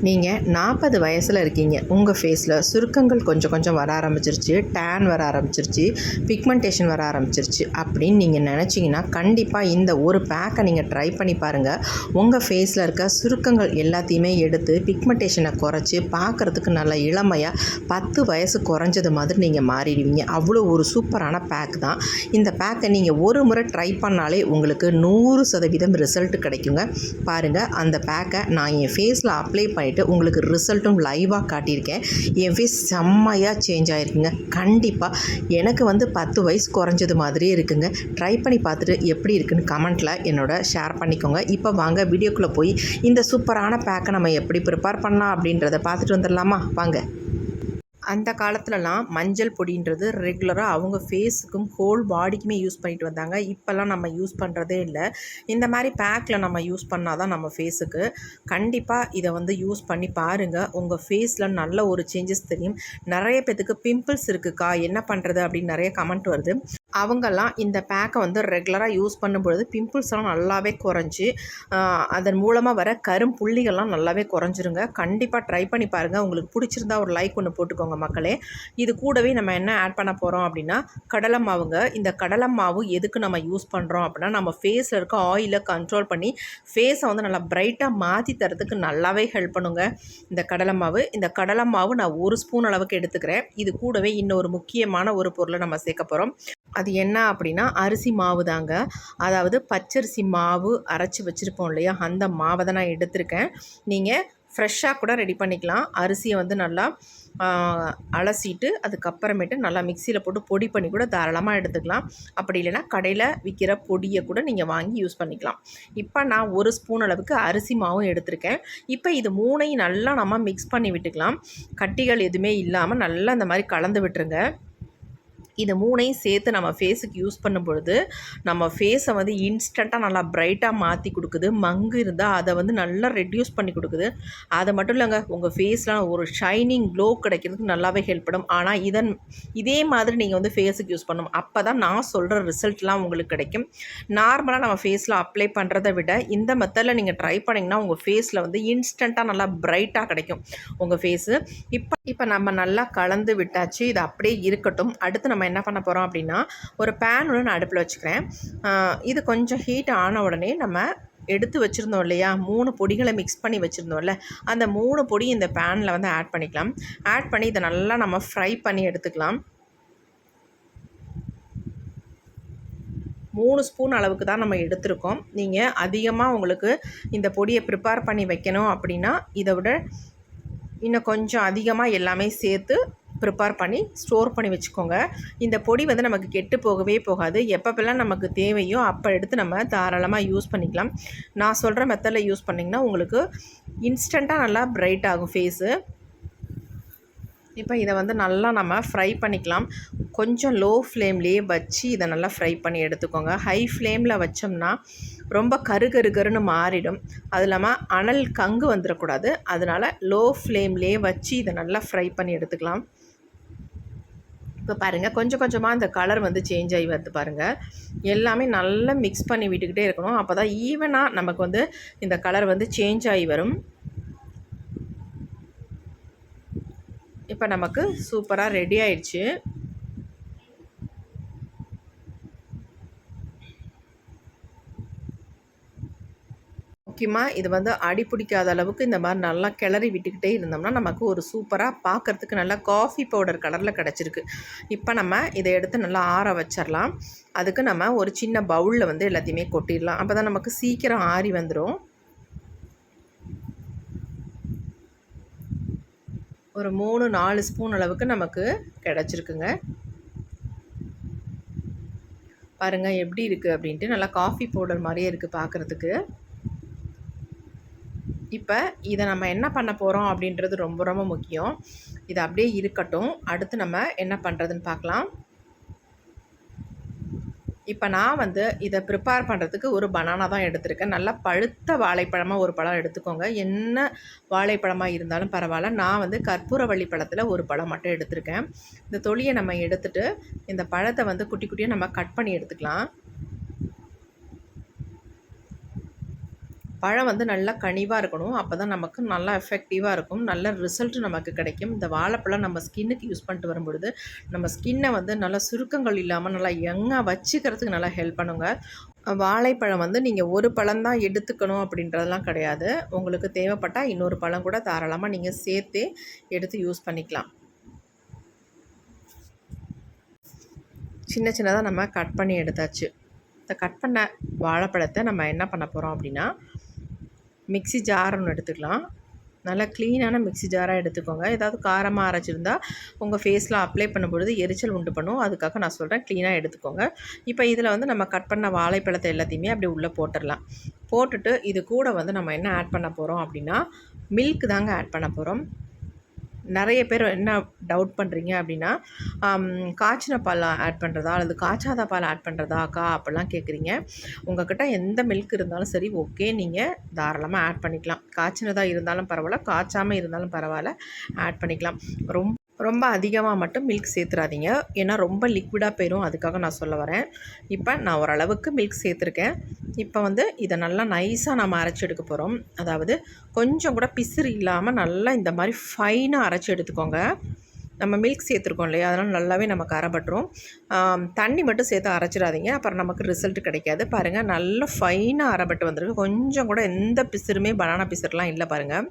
நீங்கள் 40 வயசில் இருக்கீங்க, உங்கள் ஃபேஸில் சுருக்கங்கள் கொஞ்சம் கொஞ்சம் வர ஆரம்பிச்சிருச்சு, டேன் வர ஆரம்பிச்சிருச்சு, பிக்மெண்டேஷன் வர ஆரம்பிச்சிருச்சு அப்படின்னு நீங்கள் நினச்சிங்கன்னா கண்டிப்பாக இந்த ஒரு பேக்கை நீங்கள் ட்ரை பண்ணி பாருங்கள். உங்கள் ஃபேஸில் இருக்க சுருக்கங்கள் எல்லாத்தையுமே எடுத்து பிக்மெண்டேஷனை குறைச்சி பார்க்குறதுக்கு நல்ல இளமையாக 10 வயசு குறைஞ்சது மாதிரி நீங்கள் மாறிடுவீங்க. அவ்வளோ ஒரு சூப்பரான பேக் தான் இந்த பேக்கை. நீங்கள் ஒரு முறை ட்ரை பண்ணாலே உங்களுக்கு 100% ரிசல்ட் கிடைக்குங்க. பாருங்கள், அந்த பேக்கை நான் என் ஃபேஸில் அப்ளை பண்ணிவிட்டு உங்களுக்கு ரிசல்ட்டும் லைவாக காட்டியிருக்கேன். என் ஃபேஸ் செம்மையாக சேஞ்ச் ஆகிருக்குங்க. கண்டிப்பாக எனக்கு 10 வயசு குறைஞ்சது மாதிரியே இருக்குங்க. ட்ரை பண்ணி பார்த்துட்டு எப்படி இருக்குன்னு கமெண்ட்டில் என்னோட ஷேர் பண்ணிக்கோங்க. இப்போ வாங்க வீடியோக்குள்ளே போய் இந்த சூப்பரான பேக்கை நம்ம எப்படி ப்ரிப்பேர் பண்ணலாம் அப்படின்றத பார்த்துட்டு வந்துடலாமா? வாங்க. அந்த காலத்துலலாம் மஞ்சள் பொடின்றது ரெகுலராக அவங்க ஃபேஸுக்கும் ஹோல் பாடிக்குமே யூஸ் பண்ணிட்டு வந்தாங்க. இப்போல்லாம் நம்ம யூஸ் பண்ணுறதே இல்லை. இந்த மாதிரி பேக்கில் நம்ம யூஸ் பண்ணால் தான் நம்ம ஃபேஸுக்கு. கண்டிப்பாக இதை யூஸ் பண்ணி பாருங்கள். உங்கள் ஃபேஸில் நல்ல ஒரு சேஞ்சஸ் தெரியும். நிறைய பேத்துக்கு பிம்பிள்ஸ் இருக்குக்கா, என்ன பண்ணுறது அப்படின்னு நிறைய கமெண்ட் வருது. அவங்கெல்லாம் இந்த பேக்கை ரெகுலராக யூஸ் பண்ணும்பொழுது பிம்பிள்ஸ்லாம் நல்லாவே குறைஞ்சி அதன் மூலமாக வர கரும்புள்ளிகள்லாம் நல்லாவே குறைஞ்சிருங்க. கண்டிப்பாக ட்ரை பண்ணி பாருங்கள். உங்களுக்கு பிடிச்சிருந்தா ஒரு லைக் ஒன்று போட்டுக்கோங்க மக்களே. இது கூடவே நம்ம என்ன ஆட் பண்ண போகிறோம் அப்படின்னா கடலை மாவுங்க. இந்த கடலை மாவு எதுக்கு நம்ம யூஸ் பண்ணுறோம் அப்படின்னா நம்ம ஃபேஸில் இருக்க ஆயிலை கண்ட்ரோல் பண்ணி ஃபேஸை நல்லா பிரைட்டாக மாற்றி தரத்துக்கு நல்லாவே ஹெல்ப் பண்ணுங்க இந்த கடலை மாவு. இந்த கடலை மாவு நான் 1 ஸ்பூன் அளவுக்கு எடுத்துக்கிறேன். இது கூடவே இன்னொரு முக்கியமான ஒரு பொருளை நம்ம சேர்க்க போகிறோம். அது என்ன அப்படின்னா அரிசி மாவு தாங்க. அதாவது பச்சரிசி மாவு அரைச்சி வச்சுருப்போம் இல்லையா, அந்த மாவை தான் நான் எடுத்திருக்கேன். நீங்கள் ஃப்ரெஷ்ஷாக கூட ரெடி பண்ணிக்கலாம். அரிசியை நல்லா அலசிட்டு அதுக்கப்புறமேட்டு நல்லா மிக்சியில் போட்டு பொடி பண்ணி கூட தாராளமாக எடுத்துக்கலாம். அப்படி இல்லைன்னா கடையில் விற்கிற பொடியை கூட நீங்கள் வாங்கி யூஸ் பண்ணிக்கலாம். இப்போ நான் 1 ஸ்பூன் அளவுக்கு அரிசி மாவும் எடுத்திருக்கேன். இப்போ இது 3ஐயும் நல்லா நம்ம மிக்ஸ் பண்ணி விட்டுக்கலாம். கட்டிகள் எதுவுமே இல்லாமல் நல்லா இந்த மாதிரி கலந்து விட்டுருங்க. இது 3ஐயும் சேர்த்து நம்ம ஃபேஸுக்கு யூஸ் பண்ணும் பொழுது நம்ம ஃபேஸை இன்ஸ்டண்ட்டாக நல்லா பிரைட்டாக மாற்றி கொடுக்குது. மங்கு இருந்தால் அதை நல்லா ரெடியூஸ் பண்ணி கொடுக்குது. அது மட்டும் இல்லைங்க, உங்கள் ஃபேஸ்லாம் ஒரு ஷைனிங் க்ளோ கிடைக்கிறதுக்கு நல்லாவே ஹெல்ப் பண்ணும். ஆனால் இதே மாதிரி நீங்கள் ஃபேஸுக்கு யூஸ் பண்ணணும். அப்போ தான் நான் சொல்கிற ரிசல்ட்லாம் உங்களுக்கு கிடைக்கும். நார்மலாக நம்ம ஃபேஸில் அப்ளை பண்ணுறதை விட இந்த மெத்தடில் நீங்கள் ட்ரை பண்ணிங்கன்னா உங்கள் ஃபேஸில் இன்ஸ்டண்ட்டாக நல்லா பிரைட்டாக கிடைக்கும் உங்கள் ஃபேஸு. இப்போ நம்ம நல்லா கலந்து விட்டாச்சு. இது அப்படியே இருக்கட்டும். அடுத்து நம்ம என்ன பண்ண போகிறோம் அப்படின்னா ஒரு பேன் ஒன்று நான் அடுப்பில் வச்சுக்கிறேன். இது கொஞ்சம் ஹீட் ஆன உடனே நம்ம எடுத்து வச்சுருந்தோம் இல்லையா, 3 பொடிகளை மிக்ஸ் பண்ணி வச்சுருந்தோம்ல, அந்த 3 பொடி இந்த பேனில் ஆட் பண்ணிக்கலாம். ஆட் பண்ணி இதை நல்லா நம்ம ஃப்ரை பண்ணி எடுத்துக்கலாம். 3 ஸ்பூன் அளவுக்கு தான் நம்ம எடுத்திருக்கோம். நீங்கள் அதிகமாக உங்களுக்கு இந்த பொடியை ப்ரிப்பேர் பண்ணி வைக்கணும் அப்படின்னா இதை விட இன்னும் கொஞ்சம் அதிகமாக எல்லாமே சேர்த்து ப்ரிப்பேர் பண்ணி ஸ்டோர் பண்ணி வச்சுக்கோங்க. இந்த பொடி நமக்கு கெட்டு போகவே போகாது. எப்பப்பெல்லாம் நமக்கு தேவையோ அப்போ எடுத்து நம்ம தாராளமாக யூஸ் பண்ணிக்கலாம். நான் சொல்கிற மெத்தடில் யூஸ் பண்ணிங்கன்னா உங்களுக்கு இன்ஸ்டண்ட்டாக நல்லா பிரைட் ஆகும் ஃபேஸு. இப்போ இதை நல்லா நம்ம ஃப்ரை பண்ணிக்கலாம். கொஞ்சம் லோ ஃப்ளேம்லேயே வச்சு இதை நல்லா ஃப்ரை பண்ணி எடுத்துக்கோங்க. ஹை ஃப்ளேமில் வச்சோம்னா ரொம்ப கருன்னு மாறிடும். அது இல்லாமல் அனல் கங்கு வந்துடக்கூடாது. அதனால் லோ ஃப்ளேம்லேயே வச்சு இதை நல்லா ஃப்ரை பண்ணி எடுத்துக்கலாம். இப்போ பாருங்கள், கொஞ்சம் கொஞ்சமாக அந்த கலர் சேஞ்ச் ஆகி வருது பாருங்கள். எல்லாமே நல்லா மிக்ஸ் பண்ணி விட்டுக்கிட்டே இருக்கணும். அப்போ தான் ஈவனாக நமக்கு இந்த கலர் சேஞ்ச் ஆகி வரும். இப்போ நமக்கு சூப்பராக ரெடி ஆயிடுச்சு. முக்கியமாக இது அடி பிடிக்காத அளவுக்கு இந்த மாதிரி நல்லா கிளறி விட்டுக்கிட்டே இருந்தோம்னா நமக்கு ஒரு சூப்பராக பார்க்குறதுக்கு நல்லா காஃபி பவுடர் கலரில் கிடச்சிருக்கு. இப்போ நம்ம இதை எடுத்து நல்லா ஆற வச்சிடலாம். அதுக்கு நம்ம ஒரு சின்ன பவுலில் எல்லாத்தையுமே கொட்டிடலாம். அப்போ தான் நமக்கு சீக்கிரம் ஆறி வந்துடும். ஒரு 3-4 ஸ்பூன் அளவுக்கு நமக்கு கிடச்சிருக்குங்க. பாருங்கள் எப்படி இருக்குது அப்படின்ட்டு. நல்லா காஃபி பவுடர் மாதிரியே இருக்குது பார்க்குறதுக்கு. இப்போ இதை நம்ம என்ன பண்ண போகிறோம் அப்படின்றது ரொம்ப ரொம்ப முக்கியம். இது அப்படியே இருக்கட்டும். அடுத்து நம்ம என்ன பண்ணுறதுன்னு பார்க்கலாம். இப்போ நான் இதை ப்ரிப்பேர் பண்ணுறதுக்கு ஒரு பனானா தான் எடுத்திருக்கேன். நல்லா பழுத்த வாழைப்பழமாக ஒரு பழம் எடுத்துக்கோங்க. என்ன வாழைப்பழமாக இருந்தாலும் பரவாயில்ல. நான் கற்பூரவள்ளி பழத்தில் ஒரு பழம் மட்டும் எடுத்திருக்கேன். இந்த தொலியை நம்ம எடுத்துகிட்டு இந்த பழத்தை குட்டி குட்டியாக நம்ம கட் பண்ணி எடுத்துக்கலாம். பழம் வந்து நல்லா கனிவாக இருக்கணும். அப்போ தான் நமக்கு நல்லா எஃபெக்டிவாக இருக்கும். நல்ல ரிசல்ட் நமக்கு கிடைக்கும். இந்த வாழைப்பழம் நம்ம ஸ்கின்னுக்கு யூஸ் பண்ணிட்டு வரும்பொழுது நம்ம ஸ்கின்னை வந்து நல்லா சுருக்கங்கள் இல்லாமல் நல்லா யங்காக வச்சுக்கிறதுக்கு நல்லா ஹெல்ப் பண்ணுங்க. வாழைப்பழம் வந்து நீங்கள் ஒரு பழம் தான் எடுத்துக்கணும் அப்படின்றதெல்லாம் கிடையாது. உங்களுக்கு தேவைப்பட்டால் இன்னொரு பழம் கூட தாராளமாக நீங்கள் சேர்த்தே எடுத்து யூஸ் பண்ணிக்கலாம். சின்ன சின்னதாக நம்ம கட் பண்ணி எடுத்தாச்சு. இந்த கட் பண்ண வாழைப்பழத்தை நம்ம என்ன பண்ண போகிறோம் அப்படின்னா, மிக்ஸி ஜார் ஒன்று எடுத்துக்கலாம். நல்லா க்ளீனான மிக்ஸி ஜாராக எடுத்துக்கோங்க. ஏதாவது காரமாக அரைச்சிருந்தா உங்கள் ஃபேஸில் அப்ளை பண்ணும்பொழுது எரிச்சல் உண்டு பண்ணும். அதுக்காக நான் சொல்கிறேன், க்ளீனாக எடுத்துக்கோங்க. இப்போ இதில் வந்து நம்ம கட் பண்ண வாழைப்பழத்தை எல்லாத்தையுமே அப்படி உள்ளே போட்டுடலாம். போட்டுட்டு இது கூட வந்து நம்ம என்ன ஆட் பண்ண போகிறோம் அப்படின்னா, மில்க் தாங்க ஆட் பண்ண போகிறோம். நிறைய பேர் என்ன டவுட் பண்ணுறீங்க அப்படின்னா, காய்ச்சின பால் ஆட் பண்ணுறதா அல்லது காய்ச்சாத பால் ஆட் பண்ணுறதா அக்கா அப்படிலாம் கேட்குறீங்க. உங்கள்கிட்ட எந்த மில்க் இருந்தாலும் சரி ஓகே, நீங்கள் தாராளமாக ஆட் பண்ணிக்கலாம். காய்ச்சினதாக இருந்தாலும் பரவாயில்ல, காய்ச்சாமல் இருந்தாலும் பரவாயில்ல, ஆட் பண்ணிக்கலாம். ரொம்ப அதிகமாக மட்டும் மில்க் சேர்த்துறாதீங்க, ஏன்னா ரொம்ப லிக்விடாக போயிடும். அதுக்காக நான் சொல்ல வரேன். இப்போ நான் ஓரளவுக்கு மில்க் சேர்த்துருக்கேன். இப்போ வந்து இதை நல்லா நைஸாக நம்ம அரைச்சி எடுக்க போகிறோம். அதாவது கொஞ்சம் கூட பிசுறு இல்லாமல் நல்லா இந்த மாதிரி ஃபைனாக அரைச்சி எடுத்துக்கோங்க. நம்ம மில்க் சேர்த்துருக்கோம் இல்லையா, அதனால் நல்லாவே நமக்கு அரைப்பட்டுரும். தண்ணி மட்டும் சேர்த்து அரைச்சிடாதீங்க, அப்புறம் நமக்கு ரிசல்ட் கிடைக்காது. பாருங்கள், நல்லா ஃபைனாக அரைப்பட்டு வந்திருக்கு. கொஞ்சம் கூட எந்த பிசுறுமே பனானா பிசுறுலாம் இல்லை பாருங்கள்.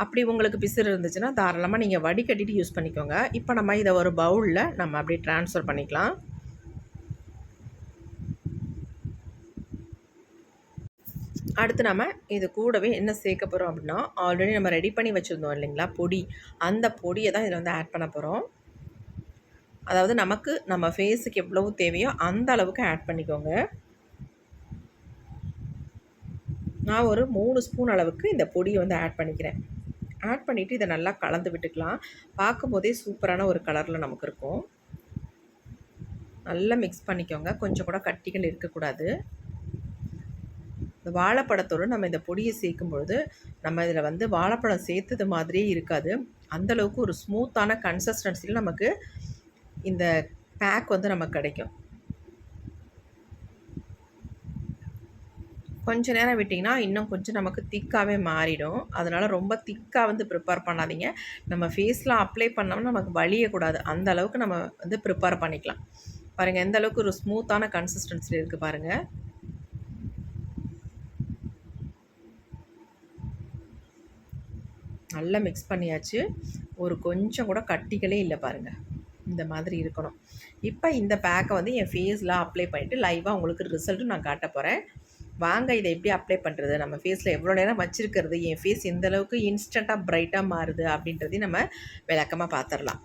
அப்படி உங்களுக்கு பிசுறு இருந்துச்சுன்னா தாராளமாக நீங்கள் வடிகட்டிட்டு யூஸ் பண்ணிக்கோங்க. இப்போ நம்ம இதை ஒரு பவுலில் நம்ம அப்படியே ட்ரான்ஸ்ஃபர் பண்ணிக்கலாம். அடுத்து நம்ம இது கூடவே என்ன சேர்க்க போகிறோம் அப்படின்னா, ஆல்ரெடி நம்ம ரெடி பண்ணி வச்சுருந்தோம் இல்லைங்களா பொடி, அந்த பொடியை தான் இதில் வந்து ஆட் பண்ண போகிறோம். அதாவது நமக்கு நம்ம ஃபேஸுக்கு எவ்வளவு தேவையோ அந்த அளவுக்கு ஆட் பண்ணிக்கோங்க. நான் ஒரு 3 ஸ்பூன் அளவுக்கு இந்த பொடியை வந்து ஆட் பண்ணிக்கிறேன். ஆட் பண்ணிவிட்டு இதை நல்லா கலந்து விட்டுக்கலாம். பார்க்கும்போதே சூப்பரான ஒரு கலரில் நமக்கு இருக்கும். நல்லா மிக்ஸ் பண்ணிக்கோங்க. கொஞ்சம் கூட கட்டிகள் இருக்கக்கூடாது. இந்த வாழைப்பழத்தோடு நம்ம இந்த பொடியை சேர்க்கும் பொழுது நம்ம இதில் வந்து வாழைப்பழம் சேர்த்தது மாதிரியே இருக்காது. அந்தளவுக்கு ஒரு ஸ்மூத்தான கன்சிஸ்டன்சியில் நமக்கு இந்த பேக் வந்து நமக்கு கிடைக்கும். கொஞ்சம் நேரம் விட்டிங்கன்னா இன்னும் கொஞ்சம் நமக்கு திக்காகவே மாறிடும். அதனால் ரொம்ப திக்காக வந்து ப்ரிப்பேர் பண்ணாதீங்க. நம்ம ஃபேஸில் அப்ளை பண்ணோம்னா நமக்கு வலியக்கூடாது, அந்த அளவுக்கு நம்ம வந்து ப்ரிப்பேர் பண்ணிக்கலாம். பாருங்கள் எந்த அளவுக்கு ஒரு ஸ்மூத்தான கன்சிஸ்டன்சியில் இருக்குது பாருங்கள். நல்லா மிக்ஸ் பண்ணியாச்சு. ஒரு கொஞ்சம் கூட கட்டிகளே இல்லை பாருங்கள், இந்த மாதிரி இருக்கணும். இப்போ இந்த பேக்கை வந்து என் ஃபேஸில் அப்ளை பண்ணிவிட்டு லைவாக உங்களுக்கு ரிசல்ட்டும் நான் காட்ட போகிறேன். வாங்க இதை எப்படி அப்ளை பண்ணுறது, நம்ம ஃபேஸில் எவ்வளோ நேரம் வச்சுருக்கிறது, என் ஃபேஸ் எந்த அளவுக்கு இன்ஸ்டண்ட்டாக ப்ரைட்டாக மாறுது அப்படின்றதையும் நம்ம விளக்கமாக பார்த்துடலாம்.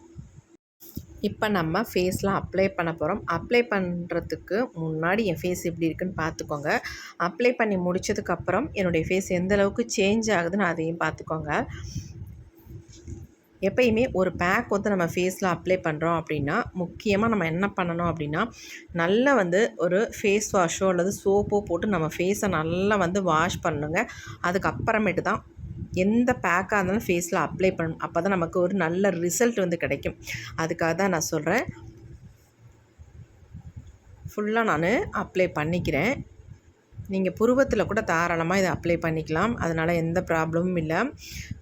இப்போ நம்ம ஃபேஸ்லாம் அப்ளை பண்ண போகிறோம். அப்ளை பண்ணுறதுக்கு முன்னாடி என் ஃபேஸ் எப்படி இருக்குன்னு பார்த்துக்கோங்க. அப்ளை பண்ணி முடித்ததுக்கப்புறம் என்னுடைய ஃபேஸ் எந்த அளவுக்கு சேஞ்ச் ஆகுதுன்னு அதையும் பார்த்துக்கோங்க. எப்பயுமே ஒரு பேக் வந்து நம்ம ஃபேஸில் அப்ளை பண்ணுறோம் அப்படின்னா முக்கியமாக நம்ம என்ன பண்ணணும் அப்படின்னா, நல்லா வந்து ஒரு ஃபேஸ் வாஷோ அல்லது சோப்போ போட்டு நம்ம ஃபேஸை நல்லா வந்து வாஷ் பண்ணுங்க. அதுக்கப்புறமேட்டு தான் எந்த பேக்காக இருந்தாலும் ஃபேஸில் அப்ளை பண்ணணும். அப்போ தான் நமக்கு ஒரு நல்ல ரிசல்ட் வந்து கிடைக்கும். அதுக்காக தான் நான் சொல்கிறேன். ஃபுல்லாக நான் அப்ளை பண்ணிக்கிறேன். நீங்கள் புருவத்தில் கூட தாராளமாக இதை அப்ளை பண்ணிக்கலாம், அதனால் எந்த ப்ராப்ளமும் இல்லை.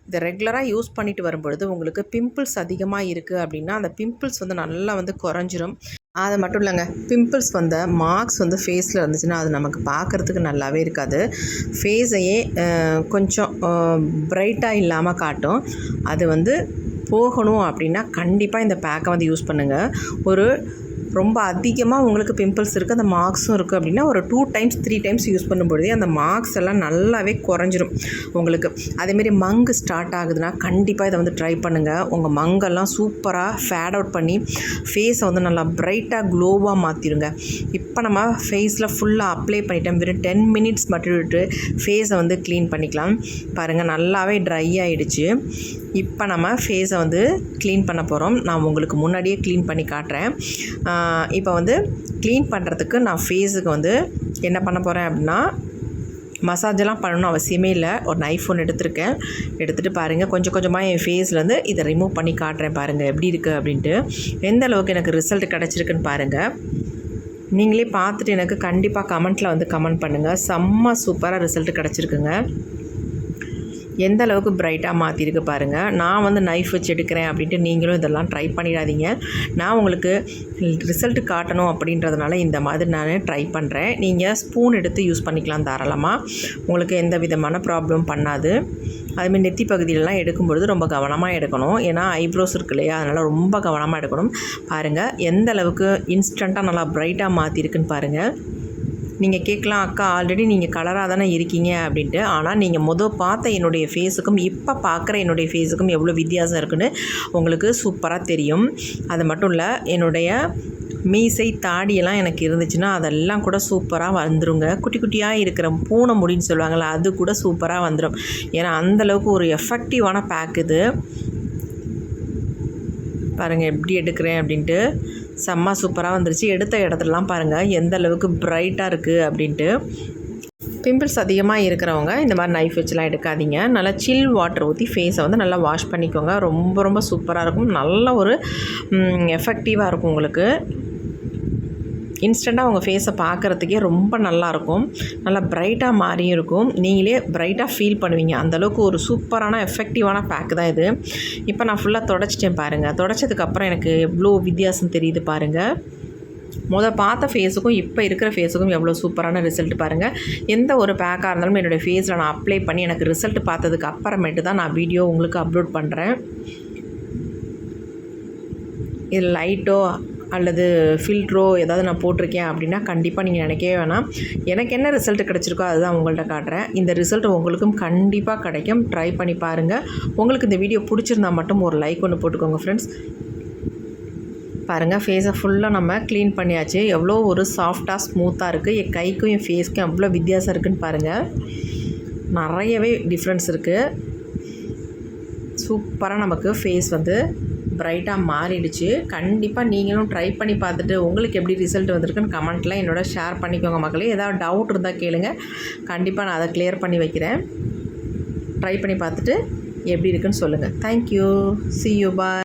இதை ரெகுலராக யூஸ் பண்ணிட்டு வரும்பொழுது உங்களுக்கு பிம்பிள்ஸ் அதிகமாக இருக்குது அப்படின்னா அந்த பிம்பிள்ஸ் வந்து நல்லா வந்து குறைஞ்சிரும். அது மட்டும் இல்லைங்க, பிம்பிள்ஸ் வந்த மார்க்ஸ் வந்து ஃபேஸில் இருந்துச்சுன்னா அது நமக்கு பார்க்குறதுக்கு நல்லாவே இருக்காது. ஃபேஸையே கொஞ்சம் ப்ரைட்டாக இல்லாமல் காட்டும். அது வந்து போகணும் அப்படின்னா கண்டிப்பாக இந்த பேக்கை வந்து யூஸ் பண்ணுங்கள். ஒரு ரொம்ப அதிகமாக உங்களுக்கு பிம்பிள்ஸ் இருக்குது, அந்த மார்க்ஸும் இருக்குது அப்படின்னா ஒரு 2 டைம்ஸ் 3 டைம்ஸ் யூஸ் பண்ணும்பொழுதே அந்த மார்க்ஸ் எல்லாம் நல்லாவே குறைஞ்சிரும் உங்களுக்கு. அதேமாரி மங்கு ஸ்டார்ட் ஆகுதுன்னா கண்டிப்பாக இதை வந்து ட்ரை பண்ணுங்கள். உங்கள் மங்கெல்லாம் சூப்பராக ஃபேட் அவுட் பண்ணி ஃபேஸை வந்து நல்லா ப்ரைட்டாக க்ளோவாக மாற்றிடுங்க. இப்போ நம்ம ஃபேஸில் ஃபுல்லாக அப்ளை பண்ணிட்டேன். வெறும் 10 மினிட்ஸ் மட்டும் விட்டு ஃபேஸை வந்து க்ளீன் பண்ணிக்கலாம். பாருங்கள் நல்லாவே ட்ரை ஆகிடுச்சு. இப்போ நம்ம ஃபேஸை வந்து க்ளீன் பண்ண போகிறோம். நான் உங்களுக்கு முன்னாடியே க்ளீன் பண்ணி காட்டுறேன். இப்போ வந்து க்ளீன் பண்ணுறதுக்கு நான் ஃபேஸுக்கு வந்து என்ன பண்ண போகிறேன் அப்படின்னா, மசாஜெல்லாம் பண்ணணும் அவசியமே இல்லை. ஒரு நைஃப் ஒன்று எடுத்துருக்கேன். எடுத்துகிட்டு பாருங்கள் கொஞ்சம் கொஞ்சமாக என் ஃபேஸ்லேருந்து இதை ரிமூவ் பண்ணி காட்டுறேன். பாருங்கள் எப்படி இருக்குது அப்படின்ட்டு, எந்த அளவுக்கு எனக்கு ரிசல்ட் கிடச்சிருக்குன்னு பாருங்கள். நீங்களே பார்த்துட்டு எனக்கு கண்டிப்பாக கமெண்ட்டில் வந்து கமெண்ட் பண்ணுங்கள். செம்ம சூப்பராக ரிசல்ட் கிடச்சிருக்குங்க. எந்த அளவுக்கு பிரைட்டாக மாற்றிருக்கு பாருங்கள். நான் வந்து நைஃப் வச்சு எடுக்கிறேன் அப்படின்ட்டு நீங்களும் இதெல்லாம் ட்ரை பண்ணிடாதீங்க. நான் உங்களுக்கு ரிசல்ட் காட்டணும் அப்படின்றதுனால இந்த மாதிரி நான் ட்ரை பண்ணுறேன். நீங்கள் ஸ்பூன் எடுத்து யூஸ் பண்ணிக்கலாம் தாராளமாக. உங்களுக்கு எந்த விதமான ப்ராப்ளம் பண்ணாது. அதுமாதிரி நெத்தி பகுதியிலலாம் எடுக்கும்பொழுது ரொம்ப கவனமாக எடுக்கணும். ஏன்னா ஐப்ரோஸ் இருக்கு இல்லையா, அதனால் ரொம்ப கவனமாக எடுக்கணும். பாருங்கள் எந்த அளவுக்கு இன்ஸ்டண்ட்டாக நல்லா பிரைட்டாக மாற்றிருக்குன்னு பாருங்கள். நீங்கள் கேட்கலாம், அக்கா ஆல்ரெடி நீங்கள் கலராக தானே இருக்கீங்க அப்படின்ட்டு. ஆனால் நீங்கள் பார்த்த என்னுடைய ஃபேஸுக்கும் இப்போ பார்க்குற என்னுடைய ஃபேஸுக்கும் எவ்வளோ வித்தியாசம் இருக்குன்னு உங்களுக்கு சூப்பராக தெரியும். அது மட்டும் இல்லை, என்னுடைய மீசை தாடியெல்லாம் எனக்கு இருந்துச்சுன்னா அதெல்லாம் கூட சூப்பராக வந்துருங்க. குட்டி குட்டியாக இருக்கிற பூனை முடின்னு சொல்லுவாங்கள்ல, அது கூட சூப்பராக வந்துடும். ஏன்னா அந்தளவுக்கு ஒரு எஃபெக்டிவான பேக் இது. பாருங்கள் எப்படி எடுக்கிறேன் அப்படின்ட்டு. செம்ம சூப்பராக வந்துருச்சு. எடுத்த இடத்துலலாம் பாருங்கள் எந்த அளவுக்கு பிரைட்டாக இருக்குது அப்படின்ட்டு. பிம்பிள்ஸ் அதிகமாக இருக்கிறவங்க இந்த மாதிரி நைஃப் வச்சுலாம் எடுக்காதீங்க. நல்லா சில் வாட்டர் ஊற்றி ஃபேஸை வந்து நல்லா வாஷ் பண்ணிக்கோங்க. ரொம்ப ரொம்ப சூப்பராக இருக்கும். நல்ல ஒரு எஃபெக்டிவாக இருக்கும். உங்களுக்கு இன்ஸ்டண்ட்டாக உங்கள் ஃபேஸை பார்க்குறதுக்கே ரொம்ப நல்லாயிருக்கும். நல்லா பிரைட்டாக மாறியும் இருக்கும். நீங்களே பிரைட்டாக ஃபீல் பண்ணுவீங்க. அந்தளவுக்கு ஒரு சூப்பரான எஃபெக்டிவான பேக் தான் இது. இப்போ நான் ஃபுல்லாக தொடச்சிட்டேன் பாருங்கள். தொடச்சதுக்கப்புறம் எனக்கு எவ்வளோ வித்தியாசம் தெரியுது பாருங்கள். பார்த்த ஃபேஸுக்கும் இப்போ இருக்கிற ஃபேஸுக்கும் எவ்வளோ சூப்பரான ரிசல்ட் பாருங்கள். எந்த ஒரு பேக்காக இருந்தாலும் என்னுடைய ஃபேஸில் நான் அப்ளை பண்ணி எனக்கு ரிசல்ட் பார்த்ததுக்கு அப்புறமேட்டு தான் நான் வீடியோ உங்களுக்கு அப்லோட் பண்ணுறேன். இது லைட்டோ அல்லது ஃபில்ட்ரோ ஏதாவது நான் போட்டிருக்கேன் அப்படின்னா கண்டிப்பாக நீங்கள் நினைக்கவே வேணாம். எனக்கு என்ன ரிசல்ட் கிடச்சிருக்கோ அதுதான் உங்கள்கிட்ட காட்டுறேன். இந்த ரிசல்ட் உங்களுக்கும் கண்டிப்பாக கிடைக்கும். ட்ரை பண்ணி பாருங்கள். உங்களுக்கு இந்த வீடியோ பிடிச்சிருந்தா மட்டும் ஒரு லைக் ஒன்று போட்டுக்கோங்க ஃப்ரெண்ட்ஸ். பாருங்கள் ஃபேஸை ஃபுல்லாக நம்ம க்ளீன் பண்ணியாச்சு. எவ்வளோ ஒரு சாஃப்டாக ஸ்மூத்தாக இருக்குது. என் கைக்கும் என் ஃபேஸ்க்கும் எவ்வளோ வித்தியாசம் இருக்குதுன்னு பாருங்கள். நிறையவே டிஃப்ரென்ஸ் இருக்குது. சூப்பராக நமக்கு ஃபேஸ் வந்து பிரைட்டாக மாறிடுச்சு. கண்டிப்பாக நீங்களும் ட்ரை பண்ணி பார்த்துட்டு உங்களுக்கு எப்படி ரிசல்ட் வந்திருக்குன்னு கமெண்ட்டில் என்னோட ஷேர் பண்ணிக்கோங்க மக்களே. ஏதாவது டவுட் இருந்தால் கேளுங்க. கண்டிப்பாக நான் அதை கிளியர் பண்ணி வைக்கிறேன். ட்ரை பண்ணி பார்த்துட்டு எப்படி இருக்குன்னு சொல்லுங்கள். தேங்க்யூ. see you. bye.